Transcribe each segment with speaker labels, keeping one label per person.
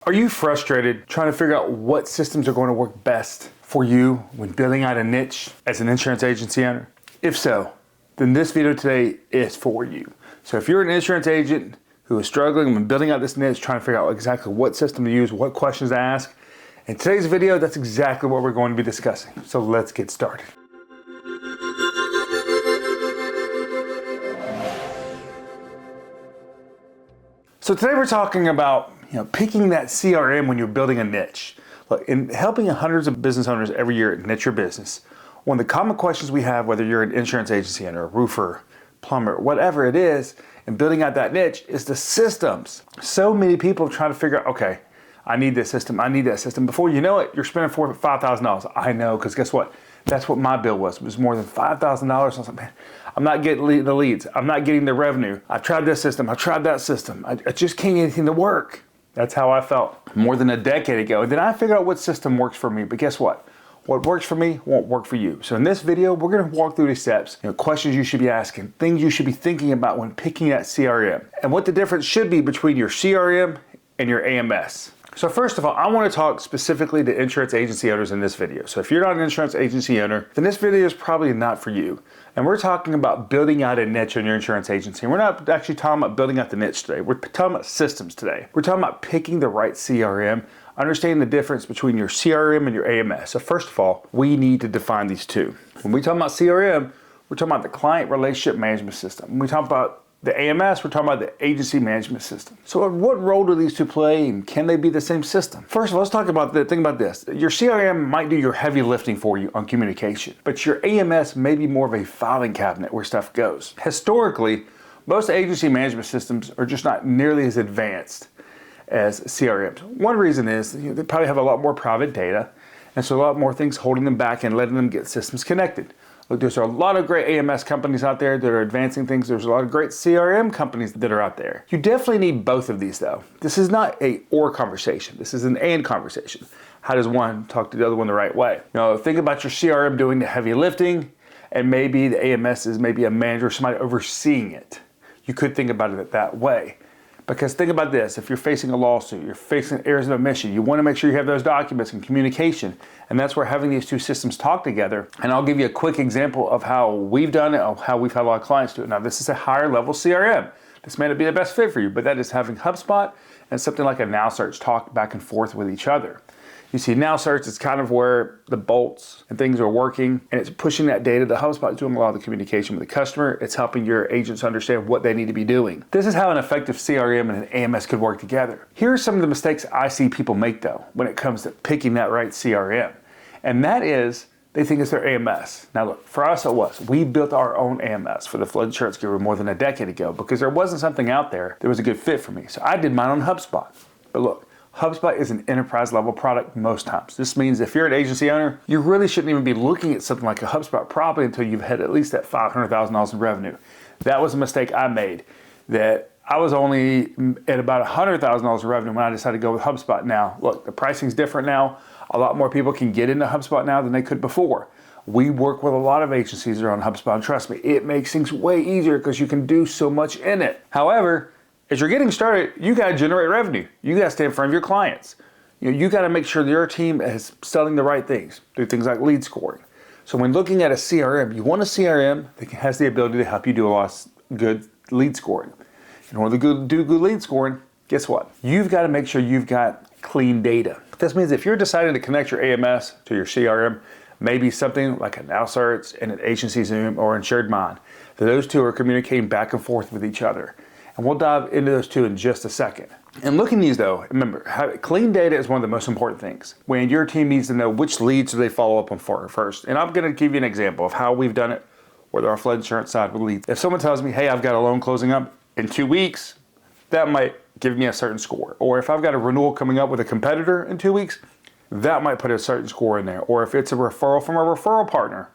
Speaker 1: Are you frustrated trying to figure out what systems are going to work best for you when building out a niche as an insurance agency owner? If so, then this video today is for you. So if you're an insurance agent who is struggling when building out this niche, trying to figure out exactly what system to use, what questions to ask, in today's video, that's exactly what we're going to be discussing. So let's get started. So today we're talking about picking that CRM when you're building a niche. Look, in helping hundreds of business owners every year niche your business, one of the common questions we have, whether you're an insurance agency owner, a roofer, plumber, whatever it is, and building out that niche is the systems. So many people try to figure out, okay, I need this system, I need that system. Before you know it, you're spending $5,000. I know, because guess what? That's what my bill was. It was more than $5,000. I was like, man, I'm not getting the leads. I'm not getting the revenue. I've tried this system. I've tried that system. I just can't get anything to work. That's how I felt more than a decade ago. And then I figured out what system works for me. But guess what? What works for me won't work for you. So in this video, we're going to walk through these steps, questions you should be asking, things you should be thinking about when picking that CRM, and what the difference should be between your CRM and your AMS. So first of all, I want to talk specifically to insurance agency owners in this video. So if you're not an insurance agency owner, then this video is probably not for you. And we're talking about building out a niche in your insurance agency. And we're not actually talking about building out the niche today. We're talking about systems today. We're talking about picking the right CRM, understanding the difference between your CRM and your AMS. So first of all, we need to define these two. When we talk about CRM, we're talking about the client relationship management system. When we talk about the AMS, we're talking about the agency management system. So what role do these two play, and can they be the same system? First of all, let's talk about think about this. Your CRM might do your heavy lifting for you on communication, but your AMS may be more of a filing cabinet where stuff goes. Historically, most agency management systems are just not nearly as advanced as CRMs. One reason is they probably have a lot more private data, and so a lot more things holding them back and letting them get systems connected. Look, there's a lot of great AMS companies out there that are advancing things. There's a lot of great CRM companies that are out there. You definitely need both of these though. This is not a or conversation. This is an and conversation. How does one talk to the other one the right way? Think about your CRM doing the heavy lifting, and maybe the AMS is maybe a manager, somebody overseeing it. You could think about it that way. Because think about this, if you're facing a lawsuit, you're facing errors of omission, you want to make sure you have those documents and communication. And that's where having these two systems talk together. And I'll give you a quick example of how we've done it, or how we've had a lot of clients do it. Now, this is a higher level CRM. This may not be the best fit for you, but that is having HubSpot and something like a Now Search talk back and forth with each other. You see, Now Search is kind of where the bolts and things are working, and it's pushing that data. The HubSpot is doing a lot of the communication with the customer. It's helping your agents understand what they need to be doing. This is how an effective CRM and an AMS could work together. Here are some of the mistakes I see people make, though, when it comes to picking that right CRM. And that is, they think it's their AMS. Now look, for us it was. We built our own AMS for the Flood Insurance Guru more than a decade ago because there wasn't something out there that was a good fit for me. So I did mine on HubSpot. But look, HubSpot is an enterprise level product most times. This means if you're an agency owner, you really shouldn't even be looking at something like a HubSpot probably until you've had at least that $500,000 in revenue. That was a mistake I made, that I was only at about $100,000 in revenue when I decided to go with HubSpot. Now, look, the pricing's different now. A lot more people can get into HubSpot now than they could before. We work with a lot of agencies that are on HubSpot, and trust me, it makes things way easier because you can do so much in it. However, as you're getting started, you got to generate revenue. You got to stay in front of your clients. You got to make sure that your team is selling the right things. Do things like lead scoring. So when looking at a CRM, you want a CRM that has the ability to help you do a lot of good lead scoring. In order to do good lead scoring, guess what? You've got to make sure you've got clean data. This means if you're deciding to connect your AMS to your CRM, maybe something like a Now Search and an Agency Zoom or Insured Mind, that those two are communicating back and forth with each other. And we'll dive into those two in just a second. And looking at these though, remember, clean data is one of the most important things. When your team needs to know which leads do they follow up on first. And I'm gonna give you an example of how we've done it with our flood insurance side with leads. If someone tells me, hey, I've got a loan closing up in 2 weeks, that might give me a certain score. Or if I've got a renewal coming up with a competitor in 2 weeks, that might put a certain score in there. Or if it's a referral from a referral partner,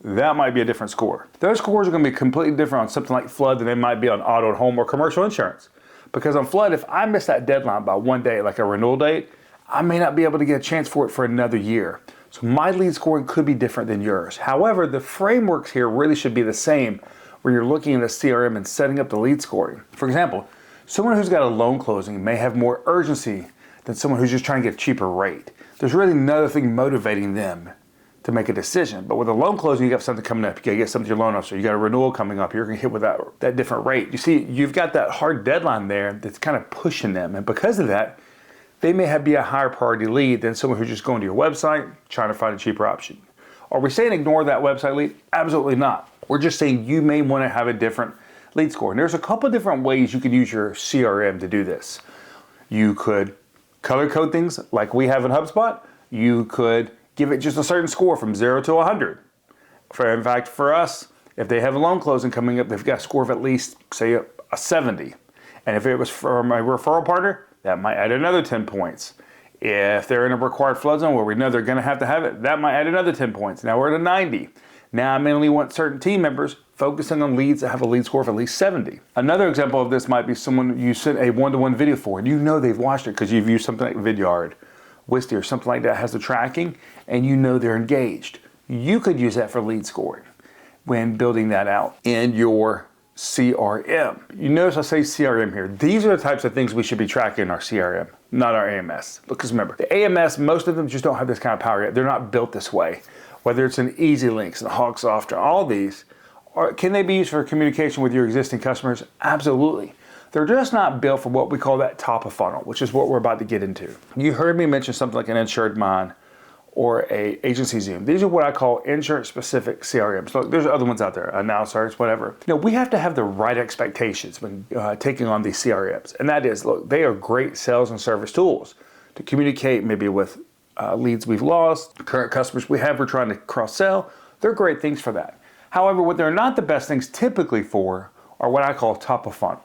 Speaker 1: that might be a different score. Those scores are going to be completely different on something like flood than they might be on auto and home or commercial insurance. Because on flood, if I miss that deadline by 1 day, like a renewal date, I may not be able to get a chance for it for another year. So my lead scoring could be different than yours. However, the frameworks here really should be the same when you're looking at a CRM and setting up the lead scoring. For example, someone who's got a loan closing may have more urgency than someone who's just trying to get a cheaper rate. There's really nothing motivating them to make a decision. But with a loan closing, you got something coming up. You got to get something to your loan officer. You got a renewal coming up. You're going to hit with that different rate. You see, you've got that hard deadline there that's kind of pushing them. And because of that, they may be a higher priority lead than someone who's just going to your website, trying to find a cheaper option. Are we saying ignore that website lead? Absolutely not. We're just saying you may want to have a different lead score. And there's a couple different ways you could use your CRM to do this. You could color code things like we have in HubSpot. You could give it just a certain score from 0 to 100. In fact, for us, if they have a loan closing coming up, they've got a score of at least, say, a 70. And if it was from a referral partner, that might add another 10 points. If they're in a required flood zone where we know they're going to have it, that might add another 10 points. Now we're at a 90. Now I mainly want certain team members focusing on leads that have a lead score of at least 70. Another example of this might be someone you sent a one-to-one video for, and you know they've watched it because you've used something like Vidyard, Wisty, or something like that has the tracking, and you know they're engaged. You could use that for lead scoring when building that out in your CRM. You notice I say CRM here. These are the types of things we should be tracking in our CRM, not our AMS. Because remember, the AMS, most of them just don't have this kind of power yet. They're not built this way. Whether it's an Easy Links and HawkSoft, all these, can they be used for communication with your existing customers? Absolutely. They're just not built for what we call that top of funnel, which is what we're about to get into. You heard me mention something like an Insured Mind or a Agency Zoom. These are what I call insurance-specific CRMs. Look, there's other ones out there, Now Search, whatever. We have to have the right expectations when taking on these CRMs. And that is, look, they are great sales and service tools to communicate maybe with leads we've lost, current customers we have we're trying to cross-sell. They're great things for that. However, what they're not the best things typically for are what I call top of funnel.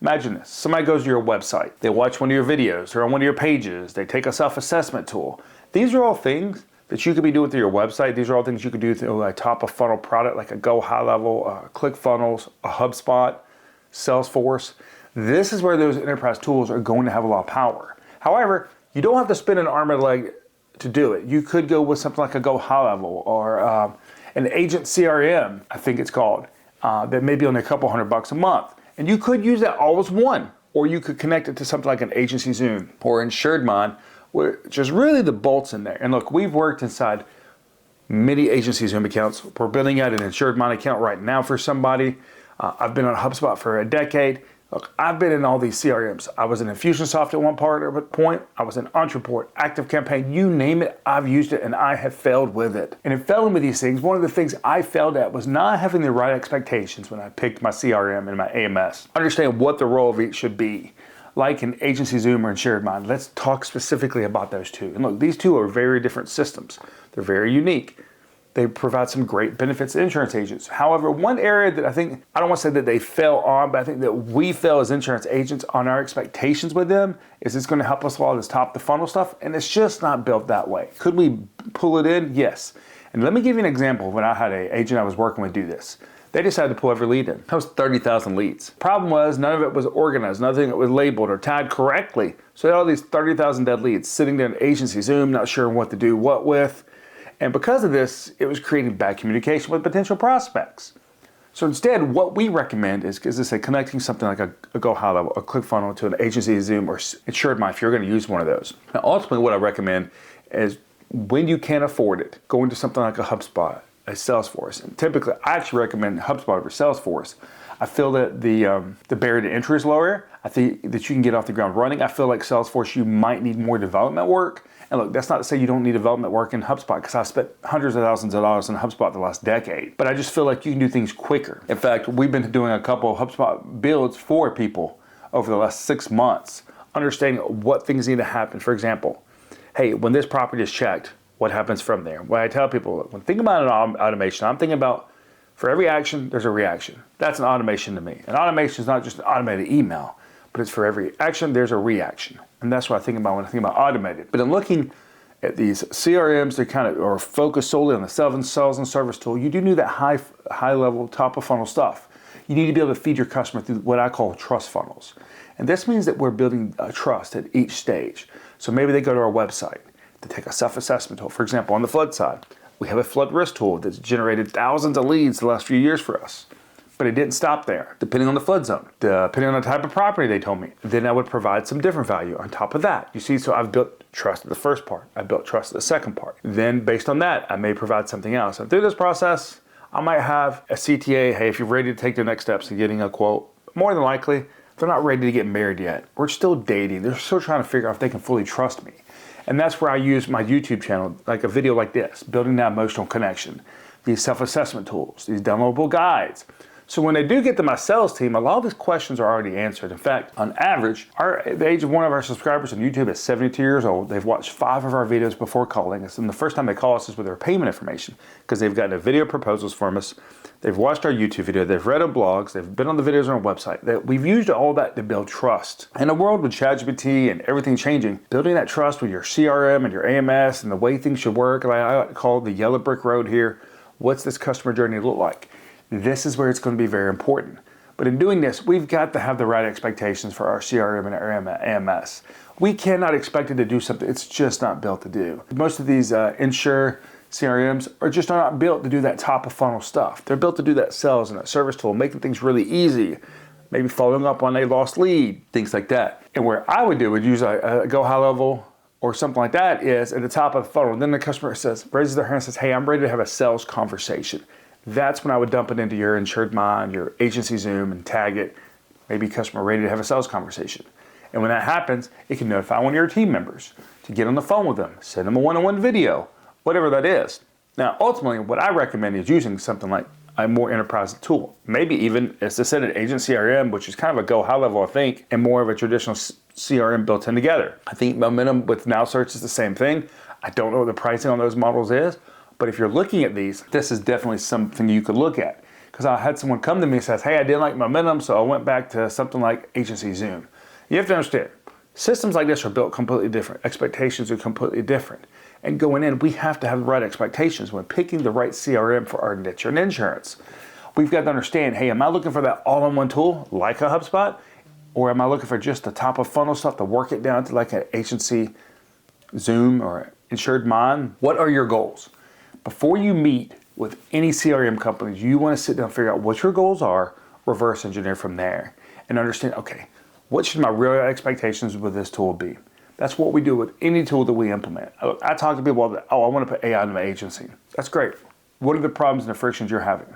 Speaker 1: Imagine this. Somebody goes to your website. They watch one of your videos. They're on one of your pages. They take a self-assessment tool. These are all things that you could be doing through your website. These are all things you could do through a top of funnel product like a Go High Level, ClickFunnels, a HubSpot, Salesforce. This is where those enterprise tools are going to have a lot of power. However, you don't have to spend an arm and a leg to do it. You could go with something like a Go High Level or an agent CRM, I think it's called, that may be only a couple $100 a month. And you could use that all as one, or you could connect it to something like an Agency Zoom or Insured Mind, which is really the bolts in there. And look, we've worked inside many Agency Zoom accounts. We're building out an Insured Mind account right now for somebody. I've been on HubSpot for a decade. Look, I've been in all these CRMs. I was in Infusionsoft at one point. I was in Entreport, ActiveCampaign, you name it, I've used it and I have failed with it. And in failing with these things, one of the things I failed at was not having the right expectations when I picked my CRM and my AMS. Understand what the role of each should be. Like an Agency Zoom or Insured Mind, let's talk specifically about those two. And look, these two are very different systems. They're very unique. They provide some great benefits to insurance agents. However, one area that I think, I don't want to say that they fail on, but I think that we fail as insurance agents on our expectations with them is it's going to help us with all this top of the funnel stuff, and it's just not built that way. Could we pull it in? Yes. And let me give you an example when I had an agent I was working with do this. They decided to pull every lead in. That was 30,000 leads. Problem was none of it was organized, nothing that was labeled or tagged correctly. So they had all these 30,000 dead leads sitting there in Agency Zoom, not sure what to do what with. And because of this, it was creating bad communication with potential prospects. So instead, what we recommend is I say, connecting something like a Go High Level, a ClickFunnels to an Agency Zoom or Insured Mind if you're going to use one of those. Now, ultimately, what I recommend is when you can afford it, go into something like a HubSpot, a Salesforce. And typically, I actually recommend HubSpot over Salesforce. I feel that the barrier to entry is lower. I think that you can get off the ground running. I feel like Salesforce, you might need more development work. And look, that's not to say you don't need development work in HubSpot, because I spent hundreds of thousands of dollars in HubSpot the last decade. But I just feel like you can do things quicker. In fact, we've been doing a couple of HubSpot builds for people over the last 6 months, understanding what things need to happen. For example, hey, when this property is checked, what happens from there? When I tell people, look, when thinking about an automation, I'm thinking about for every action, there's a reaction. That's an automation to me. An automation is not just an automated email, but it's for every action, there's a reaction. And that's what I think about when I think about automated. But in looking at these CRMs, they kind of are focused solely on the sales and service tool. You do need that high level, top of funnel stuff. You need to be able to feed your customer through what I call trust funnels. And this means that we're building trust at each stage. So maybe they go to our website to take a self-assessment tool. For example, on the flood side, we have a flood risk tool that's generated thousands of leads the last few years for us. But it didn't stop there. Depending on the flood zone, depending on the type of property they told me, then I would provide some different value on top of that. You see, so I've built trust at the first part. I built trust at the second part. Then based on that, I may provide something else. And through this process, I might have a CTA, hey, if you're ready to take the next steps in getting a quote, more than likely, they're not ready to get married yet. We're still dating. They're still trying to figure out if they can fully trust me. And that's where I use my YouTube channel, like a video like this, building that emotional connection, these self-assessment tools, these downloadable guides. So when they do get to my sales team, a lot of these questions are already answered. In fact, on average, the age of one of our subscribers on YouTube is 72 years old. They've watched 5 of our videos before calling us. And the first time they call us is with their payment information because they've gotten a video proposals from us. They've watched our YouTube video. They've read our blogs. They've been on the videos on our website. We've used all that to build trust. In a world with ChatGPT and everything changing, building that trust with your CRM and your AMS and the way things should work, like I like to call it the yellow brick road here. What's this customer journey look like? This is where it's going to be very important. But in doing this, we've got to have the right expectations for our CRM and our AMS. We cannot expect it to do something it's just not built to do. Most of these Insure CRMs are just not built to do that top of funnel stuff. They're built to do that sales and that service tool, making things really easy, maybe following up on a lost lead, things like that. And where I would use a go high level or something like that is at the top of the funnel. Then the customer raises their hand and says, hey, I'm ready to have a sales conversation. That's when I would dump it into your Insured Mind, your agency Zoom, and tag it, maybe customer ready to have a sales conversation. And when that happens, it can notify one of your team members to get on the phone with them, send them a one-on-one video, whatever that is. Now, ultimately, what I recommend is using something like a more enterprise tool. Maybe even, as I said, an agent CRM, which is kind of a go high level, I think, and more of a traditional CRM built in together. I think Momentum with Now Search is the same thing. I don't know what the pricing on those models is. But if you're looking at these, this is definitely something you could look at. Because I had someone come to me and says, hey, I didn't like Momentum, so I went back to something like Agency Zoom. You have to understand, systems like this are built completely different. Expectations are completely different. And going in, we have to have the right expectations when picking the right CRM for our niche and insurance. We've got to understand, hey, am I looking for that all-in-one tool like a HubSpot? Or am I looking for just the top of funnel stuff to work it down to like an Agency Zoom or Insured Mind? What are your goals? Before you meet with any CRM companies, you want to sit down and figure out what your goals are, reverse engineer from there, and understand, okay, what should my real expectations with this tool be? That's what we do with any tool that we implement. I talk to people that, I want to put AI into my agency. That's great. What are the problems and the frictions you're having?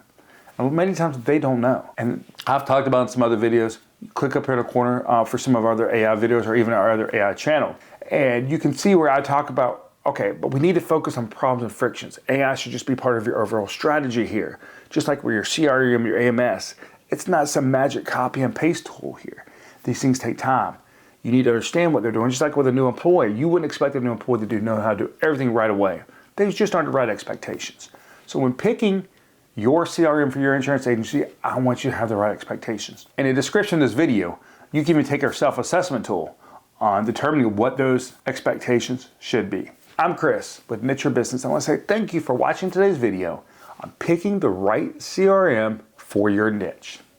Speaker 1: And many times they don't know. And I've talked about in some other videos. Click up here in the corner for some of our other AI videos or even our other AI channel. And you can see where I talk about, okay, but we need to focus on problems and frictions. AI should just be part of your overall strategy here. Just like with your CRM, your AMS, it's not some magic copy and paste tool here. These things take time. You need to understand what they're doing. Just like with a new employee, you wouldn't expect a new employee to know how to do everything right away. Things just aren't the right expectations. So when picking your CRM for your insurance agency, I want you to have the right expectations. In the description of this video, you can even take our self-assessment tool on determining what those expectations should be. I'm Chris with Niche Your Business. I want to say thank you for watching today's video on picking the right CRM for your niche.